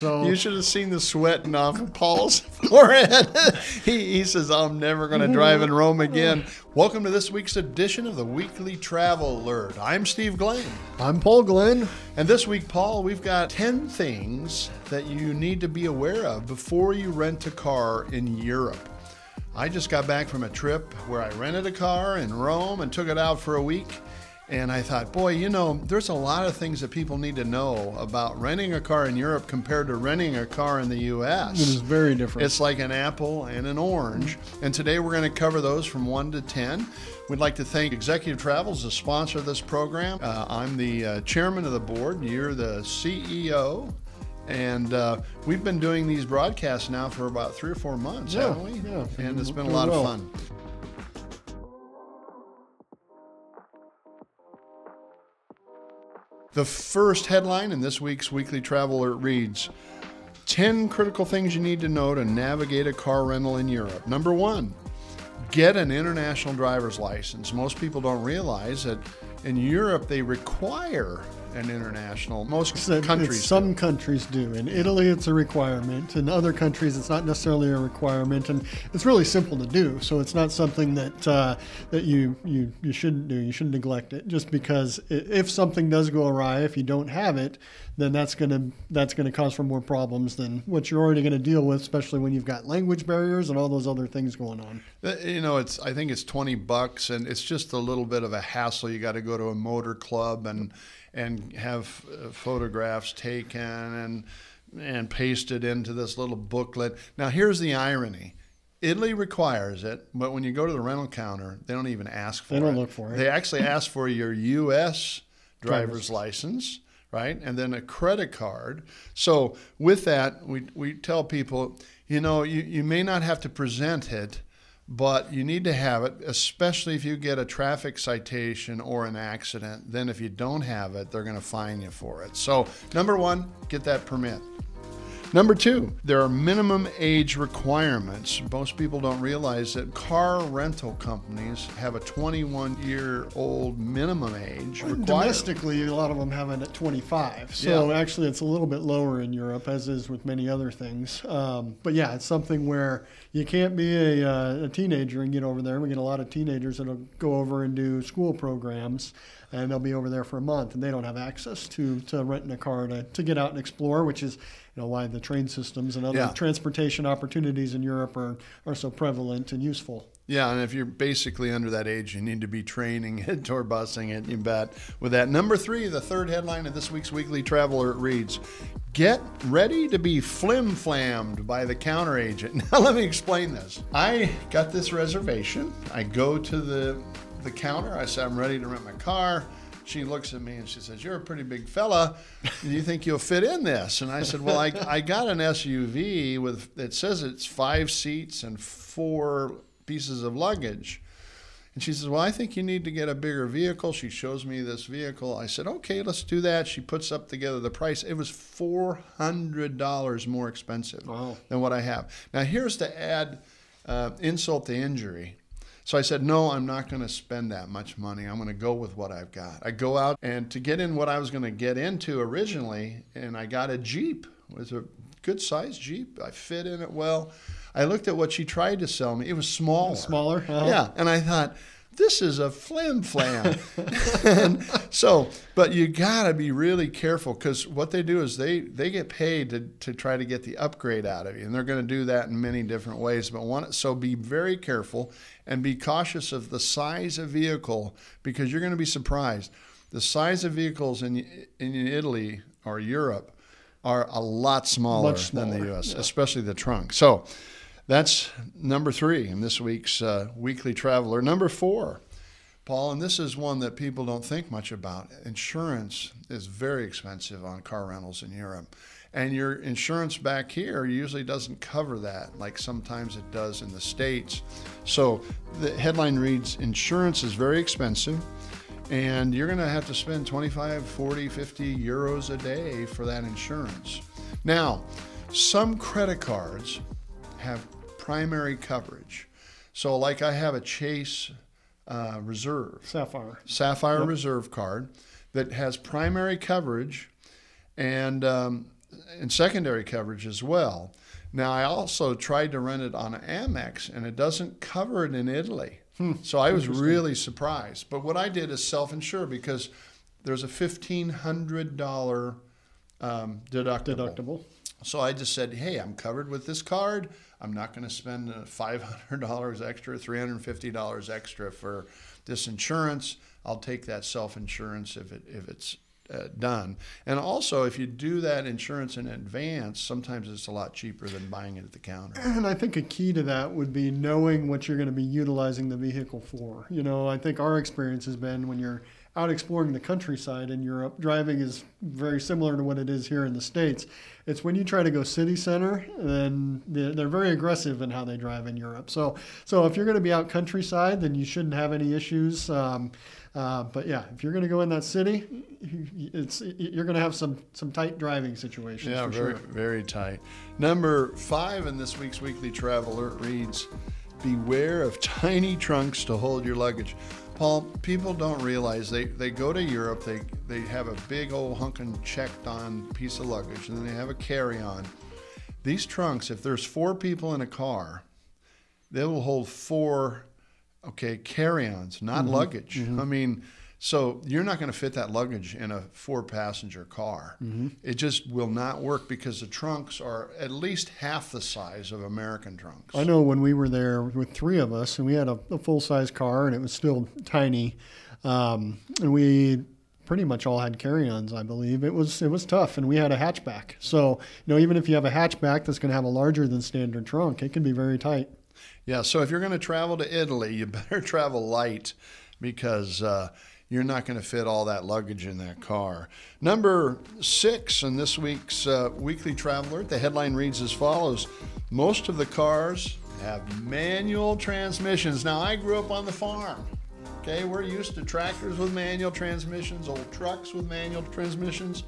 So you should have seen the sweating off of Paul's forehead. He says, I'm never going to drive in Rome again. Welcome to this week's edition of the Weekly Travel Alert. I'm Steve Glenn. I'm Paul Glenn. And this week, Paul, we've got 10 things that you need to be aware of before you rent a car in Europe. I just got back from a trip where I rented a car in Rome and took it out for a week. And I thought, boy, you know, there's a lot of things that people need to know about renting a car in Europe compared to renting a car in the U.S. It is very different. It's like an apple and an orange. And today we're going to cover those from 1 to 10. We'd like to thank Executive Travels, the sponsor of this program. I'm the chairman of the board. You're the CEO. And we've been doing these broadcasts now for about 3 or 4 months, haven't we? Yeah. And it's been a lot of fun. The first headline in this week's Weekly Travel Alert reads, 10 critical things you need to know to navigate a car rental in Europe. Number 1, get an international driver's license. Most people don't realize that in Europe they require an international. Most countries Some countries do. In Italy, it's a requirement. In other countries, it's not necessarily a requirement, and it's really simple to do. So it's not something that you shouldn't do. You shouldn't neglect it. Just because if something does go awry, if you don't have it, then that's gonna cause for more problems than what you're already going to deal with, especially when you've got language barriers and all those other things going on. You know, I think it's $20, and it's just a little bit of a hassle. You got to go to a motor club and have photographs taken and pasted into this little booklet. Now, here's the irony. Italy requires it, but when you go to the rental counter, they don't even ask for it. They don't look for it. They actually ask for your U.S. driver's license, right? And then a credit card. So with that, we tell people, you know, you may not have to present it, but you need to have it, especially if you get a traffic citation or an accident. Then if you don't have it, they're going to fine you for it. So number 1, get that permit. Number 2, there are minimum age requirements. Most people don't realize that car rental companies have a 21-year-old minimum age required. Domestically, a lot of them have it at 25. So actually, it's a little bit lower in Europe, as is with many other things. But yeah, it's something where you can't be a teenager and get over there. We get a lot of teenagers that'll go over and do school programs, and they'll be over there for a month, and they don't have access to renting a car to get out and explore, which is why the train systems and other transportation opportunities in Europe are so prevalent and useful. Yeah, and if you're basically under that age, you need to be training it or busing it, you bet. With that, number 3, the third headline of this week's Weekly Travel Alert reads, get ready to be flimflammed by the counter agent. Now, let me explain this. I got this reservation. I go to the counter. I said, I'm ready to rent my car. She looks at me and she says, you're a pretty big fella. Do you think you'll fit in this? And I said, well, I got an SUV it says it's 5 seats and 4 pieces of luggage. And she says, well, I think you need to get a bigger vehicle. She shows me this vehicle. I said, okay, let's do that. She puts up together the price. It was $400 more expensive than what I have. Now, here's to add insult to injury. So I said, no, I'm not going to spend that much money. I'm going to go with what I've got. I go out, and to get in what I was going to get into originally, and I got a Jeep. It was a good-sized Jeep. I fit in it well. I looked at what she tried to sell me. It was smaller. Smaller? Uh-huh. Yeah, and I thought, this is a flim-flam. But you got to be really careful, because what they do is they get paid to try to get the upgrade out of you, and they're going to do that in many different ways. So be very careful and be cautious of the size of vehicle, because you're going to be surprised. The size of vehicles in Italy or Europe are a lot smaller than the U.S., especially the trunk. So that's number 3 in this week's Weekly Traveler. Number 4, Paul, and this is one that people don't think much about. Insurance is very expensive on car rentals in Europe. And your insurance back here usually doesn't cover that, like sometimes it does in the States. So the headline reads, insurance is very expensive, and you're going to have to spend 25, 40, 50 euros a day for that insurance. Now, some credit cards have primary coverage. So like I have a Chase Reserve. Sapphire Yep. Reserve card that has primary coverage, and and secondary coverage as well. Now, I also tried to rent it on Amex, and it doesn't cover it in Italy. So I was really surprised. But what I did is self-insure because there's a $1,500 deductible. So I just said, hey, I'm covered with this card. I'm not going to spend $500 extra, $350 extra for this insurance. I'll take that self-insurance if it's done. And also, if you do that insurance in advance, sometimes it's a lot cheaper than buying it at the counter. And I think a key to that would be knowing what you're going to be utilizing the vehicle for. You know, I think our experience has been when you're out exploring the countryside in Europe, driving is very similar to what it is here in the States. It's when you try to go city center, then they're very aggressive in how they drive in Europe. So if you're going to be out countryside, then you shouldn't have any issues. But yeah, if you're going to go in that city, you're going to have some tight driving situations. Yeah, for very, sure. very tight. Number 5 in this week's Weekly Travel Alert reads, beware of tiny trunks to hold your luggage. Paul, people don't realize they go to Europe, they have a big old hunkin' checked on piece of luggage, and then they have a carry-on. These trunks, if there's 4 people in a car, they will hold 4 carry-ons, not luggage. I mean, so you're not going to fit that luggage in a 4-passenger car. It just will not work because the trunks are at least half the size of American trunks. I know when we were there with 3 of us, and we had a full-size car, and it was still tiny, and we pretty much all had carry-ons, I believe. It was tough, and we had a hatchback. So, even if you have a hatchback that's going to have a larger than standard trunk, it can be very tight. Yeah, so if you're going to travel to Italy, you better travel light because you're not going to fit all that luggage in that car. Number 6 in this week's Weekly Traveler, the headline reads as follows. Most of the cars have manual transmissions. Now, I grew up on the farm. Okay, we're used to tractors with manual transmissions, old trucks with manual transmissions.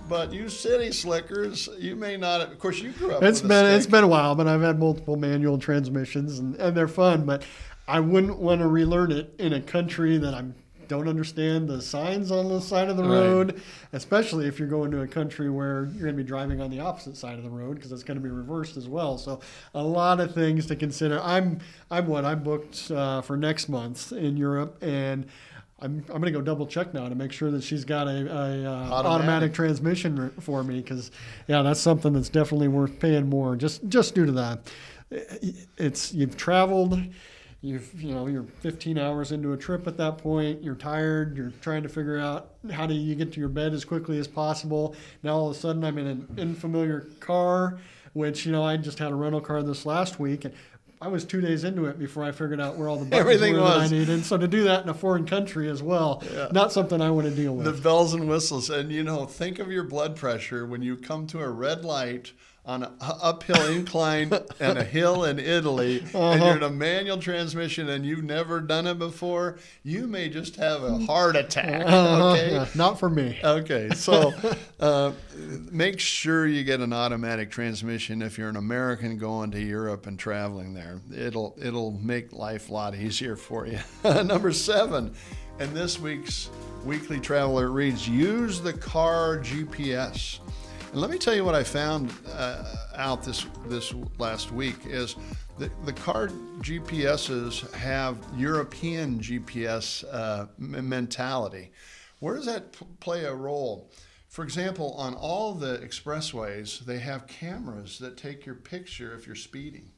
But you city slickers, you may not have, of course, you grew up It's been a while, but I've had multiple manual transmissions, and they're fun. But I wouldn't want to relearn it in a country that I don't understand the signs on the side of the road, especially if you're going to a country where you're going to be driving on the opposite side of the road because it's going to be reversed as well. So a lot of things to consider. I'm booked for next month in Europe, and I'm going to go double check now to make sure that she's got a automatic transmission for me because, yeah, that's something that's definitely worth paying more just due to that. You've traveled, you're 15 hours into a trip at that point. You're tired. You're trying to figure out how do you get to your bed as quickly as possible. Now all of a sudden I'm in an unfamiliar car, which I just had a rental car this last week and I was 2 days into it before I figured out where all the buttons were that I needed. So to do that in a foreign country as well, not something I want to deal with. The bells and whistles. And, think of your blood pressure when you come to a red light on an uphill incline and a hill in Italy, and you're in a manual transmission and you've never done it before, you may just have a heart attack. Okay? Not for me. Okay, so make sure you get an automatic transmission if you're an American going to Europe and traveling there. It'll make life a lot easier for you. Number 7, and this week's Weekly Traveler reads, use the car GPS. And let me tell you what I found out this last week is the car GPSs have European GPS mentality. Where does that play a role? For example, on all the expressways, they have cameras that take your picture if you're speeding.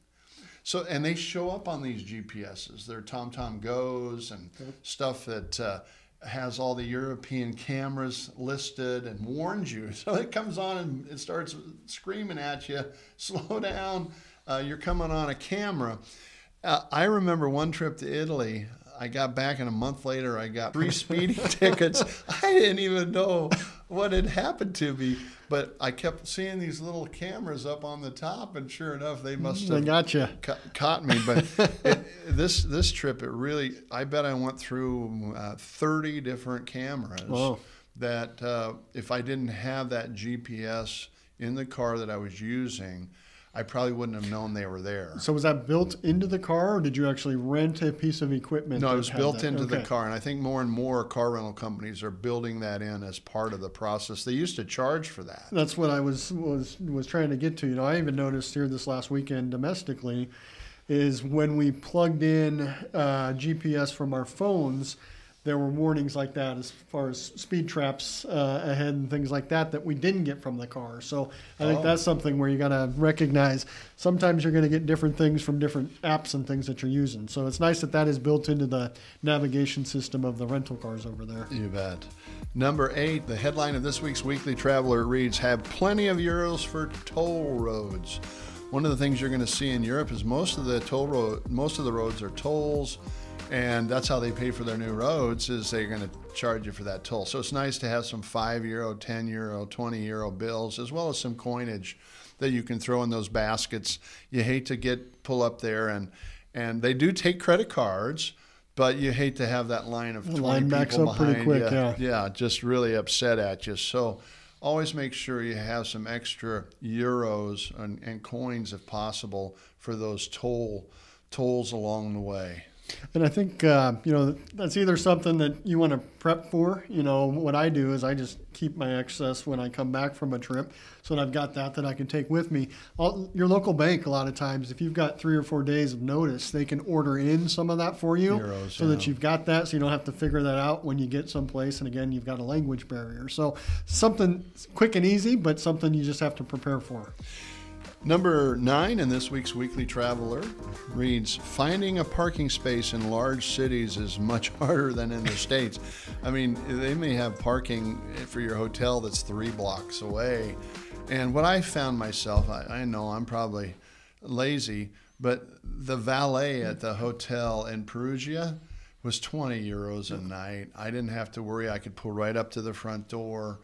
So, and they show up on these GPSs. They're TomTom Goes and stuff that has all the European cameras listed and warns you. So it comes on and it starts screaming at you, slow down, you're coming on a camera. I remember one trip to Italy, I got back and a month later I got 3 speeding tickets. I didn't even know what had happened to me, but I kept seeing these little cameras up on the top, and sure enough, they must have caught me. But this trip, I bet I went through 30 different cameras. Whoa. That if I didn't have that GPS in the car that I was using, I probably wouldn't have known they were there. So was that built into the car, or did you actually rent a piece of equipment? No, it was built that? into the car, and I think more and more car rental companies are building that in as part of the process. They used to charge for that. That's what I was trying to get to. You know, I even noticed here this last weekend domestically is when we plugged in GPS from our phones, there were warnings like that as far as speed traps ahead and things like that we didn't get from the car. So I think that's something where you got to recognize sometimes you're going to get different things from different apps and things that you're using. So it's nice that is built into the navigation system of the rental cars over there. You bet. Number 8, the headline of this week's Weekly Traveler reads, "Have plenty of euros for toll roads." One of the things you're going to see in Europe is most of the roads are tolls. And that's how they pay for their new roads, is they're going to charge you for that toll. So it's nice to have some €5, €10, €20 bills, as well as some coinage that you can throw in those baskets. You hate to pull up there, and they do take credit cards, but you hate to have that line of 20 people up pretty quick, yeah, just really upset at you. So always make sure you have some extra euros and coins, if possible, for those tolls along the way. And I think, that's either something that you want to prep for. You know, what I do is I just keep my excess when I come back from a trip so that I've got that I can take with me. Your local bank, a lot of times, if you've got 3 or 4 days of notice, they can order in some of that for you that you've got that, so you don't have to figure that out when you get someplace. And again, you've got a language barrier. So something quick and easy, but something you just have to prepare for. Number 9 in this week's Weekly Traveler reads, "Finding a parking space in large cities is much harder than in the States." I mean, they may have parking for your hotel that's 3 blocks away. And what I found myself, I know I'm probably lazy, but the valet at the hotel in Perugia was €20 a night. I didn't have to worry. I could pull right up to the front door.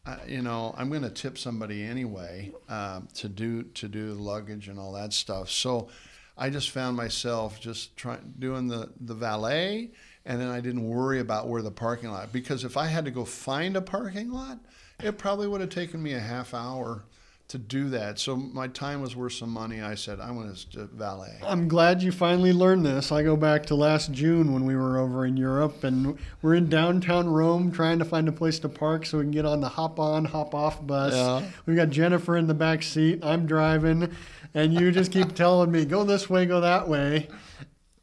I'm going to tip somebody anyway to do the luggage and all that stuff. So I just found myself just doing the valet, and then I didn't worry about where the parking lot. Because if I had to go find a parking lot, it probably would have taken me a half hour to do that. So my time was worth some money. I said, I want to valet. I'm glad you finally learned this. I go back to last June when we were over in Europe, and we're in downtown Rome trying to find a place to park so we can get on the hop-on, hop-off bus. Yeah. We got Jennifer in the back seat. I'm driving, and you just keep telling me, go this way, go that way.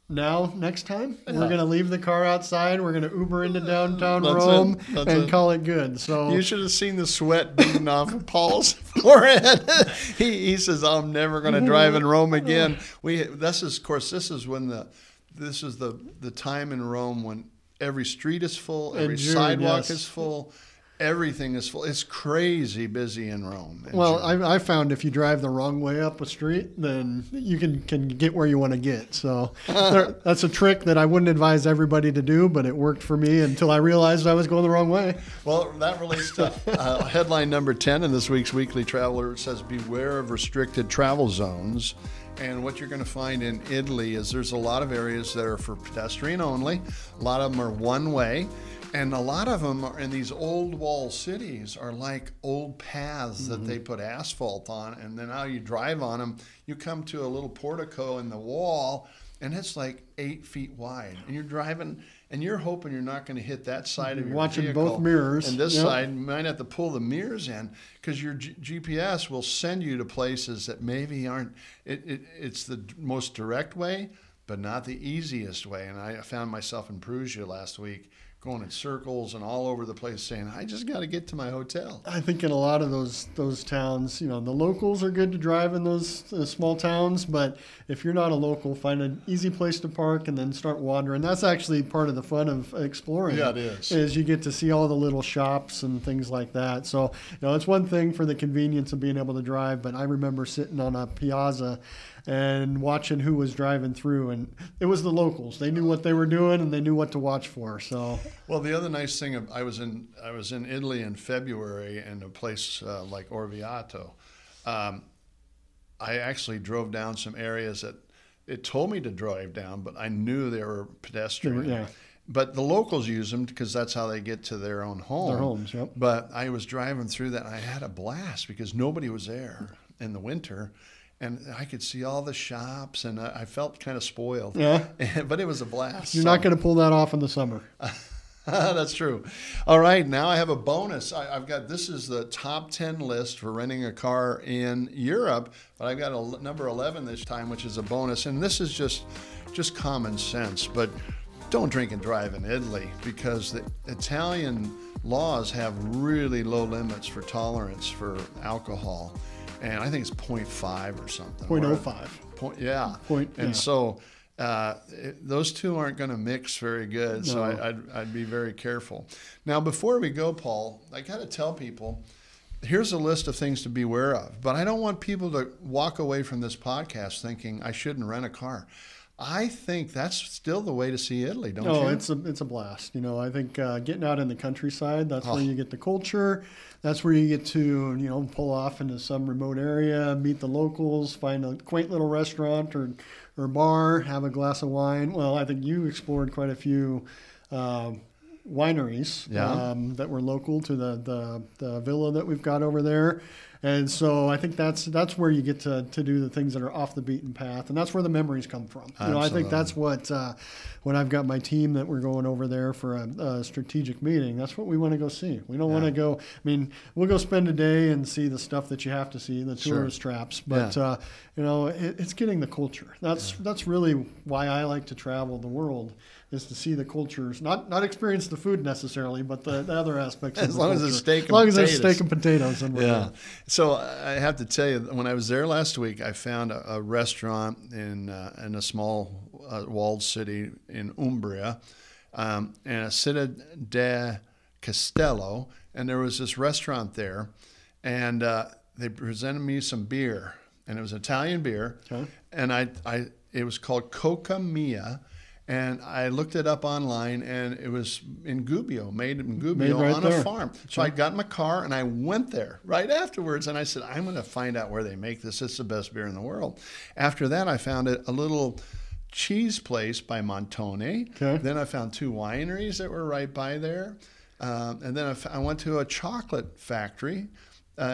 Now, next time, we're going to leave the car outside. We're going to Uber into downtown Rome and call it good. So you should have seen the sweat beating off of Paul's forehead. He says, "I'm never going to drive in Rome again." This is the time in Rome when every street is full, every sidewalk is full. Everything is full. It's crazy busy in Rome. Well, I found if you drive the wrong way up a street, then you can get where you want to get. So that's a trick that I wouldn't advise everybody to do, but it worked for me until I realized I was going the wrong way. Well, that relates to headline number 10 in this week's Weekly Traveler. It says, "Beware of restricted travel zones." And what you're going to find in Italy is there's a lot of areas that are for pedestrian only. A lot of them are one way. And a lot of them are in these old wall cities are like old paths that they put asphalt on. And then now you drive on them, you come to a little portico in the wall, and it's like 8 feet wide. And you're driving, and you're hoping you're not going to hit that side of your watching vehicle. Both mirrors. And this side, you might have to pull the mirrors in because your GPS will send you to places that maybe aren't. It's the most direct way, but not the easiest way. And I found myself in Perugia last week, going in circles and all over the place saying, I just got to get to my hotel. I think in a lot of those towns, the locals are good to drive in those small towns, but if you're not a local, find an easy place to park and then start wandering. That's actually part of the fun of exploring. Yeah, it is. Is you get to see all the little shops and things like that. So, it's one thing for the convenience of being able to drive, but I remember sitting on a piazza and watching who was driving through, and it was the locals. They knew what they were doing and they knew what to watch for. So, well, the other nice thing, I was in Italy in February in a place like Orvieto. I actually drove down some areas that it told me to drive down, but I knew they were pedestrian. Yeah. But the locals use them because that's how they get to their own home. Their homes, yep. But I was driving through that, and I had a blast because nobody was there in the winter. and I could see all the shops, and I felt kind of spoiled. Yeah. But it was a blast. You're not going to pull that off in the summer. That's true. All right, now I have a bonus. I've got, this is the top 10 list for renting a car in Europe, but I've got a number 11 this time, which is a bonus. And this is just common sense, but don't drink and drive in Italy, because the Italian laws have really low limits for tolerance for alcohol. And I think it's 0.5 or something. 0.05. Yeah. And so those two aren't going to mix very good, so I'd be very careful. Now, before we go, Paul, I got to tell people, here's a list of things to be aware of, but I don't want people to walk away from this podcast thinking I shouldn't rent a car. I think that's still the way to see Italy, don't you? Oh, it's a blast. You know, I think getting out in the countryside, that's where you get the culture. That's where you get to, you know, pull off into some remote area, meet the locals, find a quaint little restaurant or bar, have a glass of wine. Well, I think you explored quite a few wineries that were local to the villa that we've got over there. And so I think that's where you get to do the things that are off the beaten path, and that's where the memories come from. You know, I think that's what when I've got my team that we're going over there for a strategic meeting, that's what we want to go see. We don't want to go. I mean, we'll go spend a day and see the stuff that you have to see, the tourist traps, but you know, it's getting the culture. That's really why I like to travel the world, is to see the cultures, not experience the food necessarily, but the other aspects of the culture. As long as it's steak and potatoes. And yeah. So I have to tell you, when I was there last week, I found a restaurant in a small walled city in Umbria, and a Città de Castello, and there was this restaurant there, and they presented me some beer, and it was Italian beer, and it was called Coca Mia. And I looked it up online, and it was in Gubbio, made in Gubbio on a farm. So I got in my car, and I went there right afterwards, and I said, I'm going to find out where they make this. It's the best beer in the world. After that, I found a little cheese place by Montone. Then I found 2 wineries that were right by there. And then I went to a chocolate factory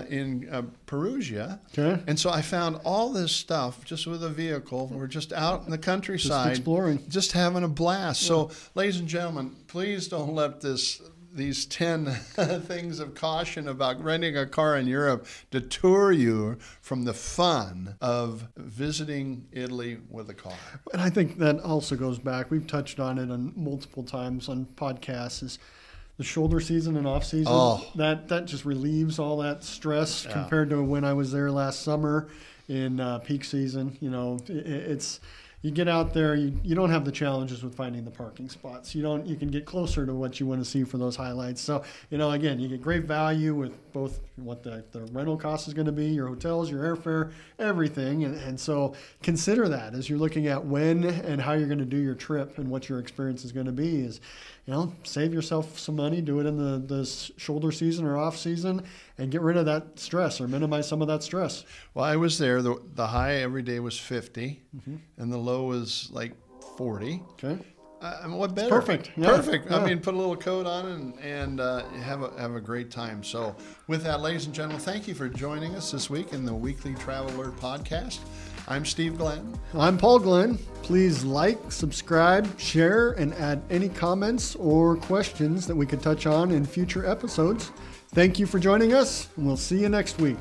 in Perugia. And so I found all this stuff just with a vehicle. We're just out in the countryside, just exploring, just having a blast. So, ladies and gentlemen, please don't let these 10 things of caution about renting a car in Europe deter you from the fun of visiting Italy with a car. And I think that also goes back, we've touched on it multiple times on podcasts, is the shoulder season and off season. That just relieves all that stress compared to when I was there last summer in peak season. You know, it's you get out there, you don't have the challenges with finding the parking spots. You can get closer to what you want to see for those highlights. So, you know, again, you get great value with both what the rental cost is going to be, your hotels, your airfare, everything. And so consider that as you're looking at when and how you're going to do your trip and what your experience is going to be. Is, you know, save yourself some money, do it in the shoulder season or off season, and get rid of that stress or minimize some of that stress. Well, I was there. The high every day was 50, and the low was like 40. What better? Perfect. Perfect. I mean, put a little coat on and have a great time. So with that, ladies and gentlemen, thank you for joining us this week in the Weekly Travel Alert Podcast. I'm Steve Glenn. I'm Paul Glenn. Please like, subscribe, share, and add any comments or questions that we could touch on in future episodes. Thank you for joining us, and we'll see you next week.